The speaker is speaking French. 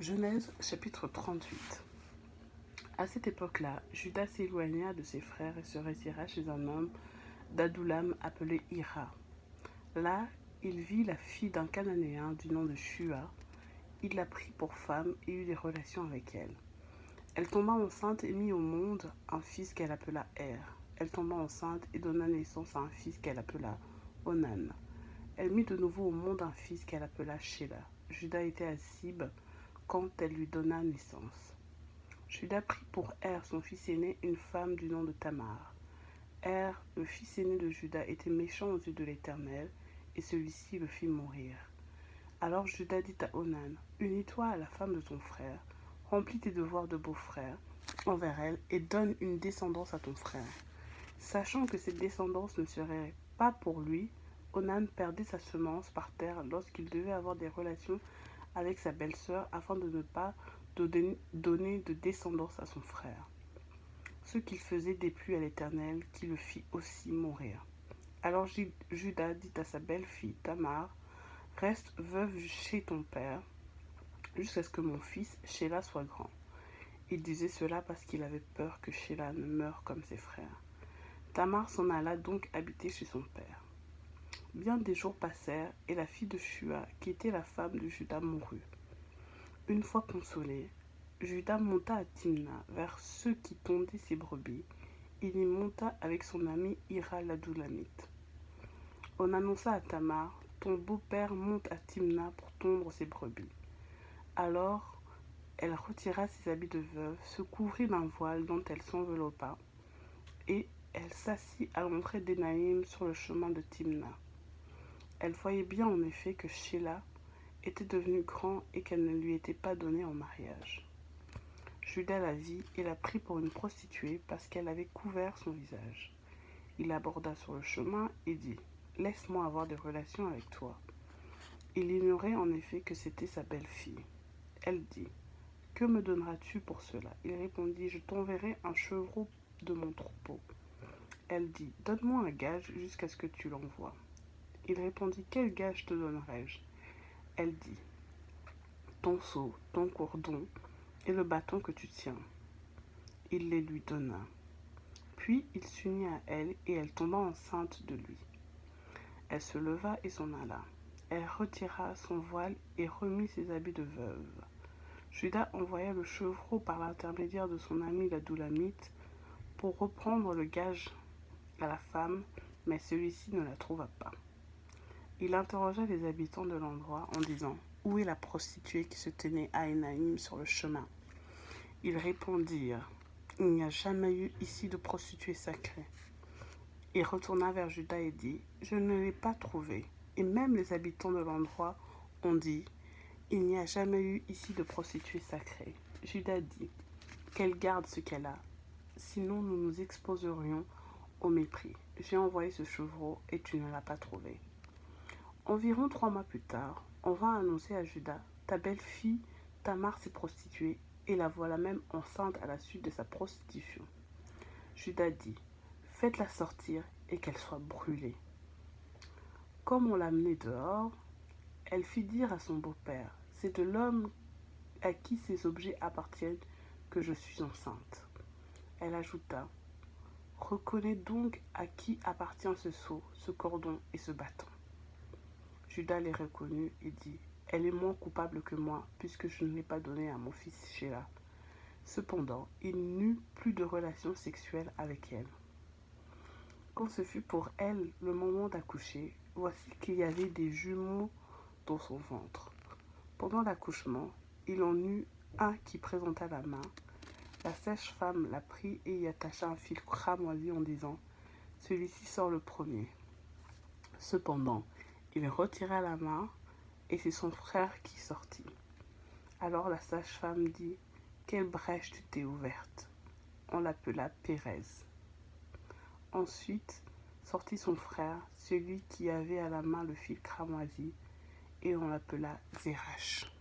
Genèse chapitre 38. À cette époque-là, Judas s'éloigna de ses frères et se retira chez un homme d'Adoulam appelé Hira. Là, il vit la fille d'un Cananéen du nom de Shua. Il la prit pour femme et eut des relations avec elle. Elle tomba enceinte et mit au monde un fils qu'elle appela Er. Elle tomba enceinte et donna naissance à un fils qu'elle appela Onan. Elle mit de nouveau au monde un fils qu'elle appela Shéla. Judas était à Sib quand elle lui donna naissance. Judas prit pour Er, son fils aîné, une femme du nom de Tamar. Er, le fils aîné de Judas, était méchant aux yeux de l'Éternel, et celui-ci le fit mourir. Alors Judas dit à Onan, unis-toi à la femme de ton frère, remplis tes devoirs de beau-frère envers elle, et donne une descendance à ton frère. Sachant que cette descendance ne serait pas pour lui, Onan perdait sa semence par terre lorsqu'il devait avoir des relations avec sa belle-sœur afin de ne pas donner de descendance à son frère. Ce qu'il faisait déplut à l'Éternel, qui le fit aussi mourir. Alors Judas dit à sa belle-fille Tamar, reste veuve chez ton père, jusqu'à ce que mon fils Shéla soit grand. Il disait cela parce qu'il avait peur que Shéla ne meure comme ses frères. Tamar s'en alla donc habiter chez son père. Bien des jours passèrent, et la fille de Shua, qui était la femme de Judas, mourut. Une fois consolé, Judas monta à Timna, vers ceux qui tondaient ses brebis. Il y monta avec son ami Hira l'Adoulamite. On annonça à Tamar, ton beau-père monte à Timna pour tondre ses brebis. Alors, elle retira ses habits de veuve, se couvrit d'un voile dont elle s'enveloppa, et elle s'assit à l'entrée d'Énaïm sur le chemin de Timna. Elle voyait bien en effet que Shéla était devenu grand et qu'elle ne lui était pas donnée en mariage. Judas la vit et la prit pour une prostituée parce qu'elle avait couvert son visage. Il l'aborda sur le chemin et dit « Laisse-moi avoir des relations avec toi. » Il ignorait en effet que c'était sa belle-fille. Elle dit « Que me donneras-tu pour cela ?» Il répondit « Je t'enverrai un chevreau de mon troupeau. » Elle dit « Donne-moi un gage jusqu'à ce que tu l'envoies. » Il répondit « Quel gage te donnerai-je » Elle dit « Ton seau, ton cordon et le bâton que tu tiens. » Il les lui donna. Puis il s'unit à elle et elle tomba enceinte de lui. Elle se leva et s'en alla. Elle retira son voile et remit ses habits de veuve. Judas envoya le chevreau par l'intermédiaire de son ami l'Adoulamite pour reprendre le gage à la femme, mais celui-ci ne la trouva pas. Il interrogea les habitants de l'endroit en disant « Où est la prostituée qui se tenait à Énaïm sur le chemin ?» Ils répondirent « Il n'y a jamais eu ici de prostituée sacrée. » Il retourna vers Judas et dit « Je ne l'ai pas trouvée. » Et même les habitants de l'endroit ont dit « Il n'y a jamais eu ici de prostituée sacrée. » Judas dit « Qu'elle garde ce qu'elle a, sinon nous nous exposerions au mépris. J'ai envoyé ce chevreau et tu ne l'as pas trouvé. » Environ 3 mois plus tard, on vint annoncer à Judas « Ta belle-fille Tamar s'est prostituée et la voilà même enceinte à la suite de sa prostitution. » Judas dit « Faites-la sortir et qu'elle soit brûlée. » Comme on l'a menée dehors, elle fit dire à son beau-père « C'est de l'homme à qui ces objets appartiennent que je suis enceinte. » Elle ajouta « Reconnais donc à qui appartient ce seau, ce cordon et ce bâton. » Judas les reconnut et dit « Elle est moins coupable que moi, puisque je ne l'ai pas donnée à mon fils Shéla. » Cependant, il n'eut plus de relations sexuelles avec elle. Quand ce fut pour elle le moment d'accoucher, voici qu'il y avait des jumeaux dans son ventre. Pendant l'accouchement, il en eut un qui présenta la main. La sage-femme la prit et y attacha un fil cramoisi en disant « Celui-ci sort le premier. » Cependant, il retira la main et c'est son frère qui sortit. Alors la sage-femme dit « Quelle brèche tu t'es ouverte ?» On l'appela Pérez. Ensuite sortit son frère, celui qui avait à la main le fil cramoisi, et on l'appela Zérach.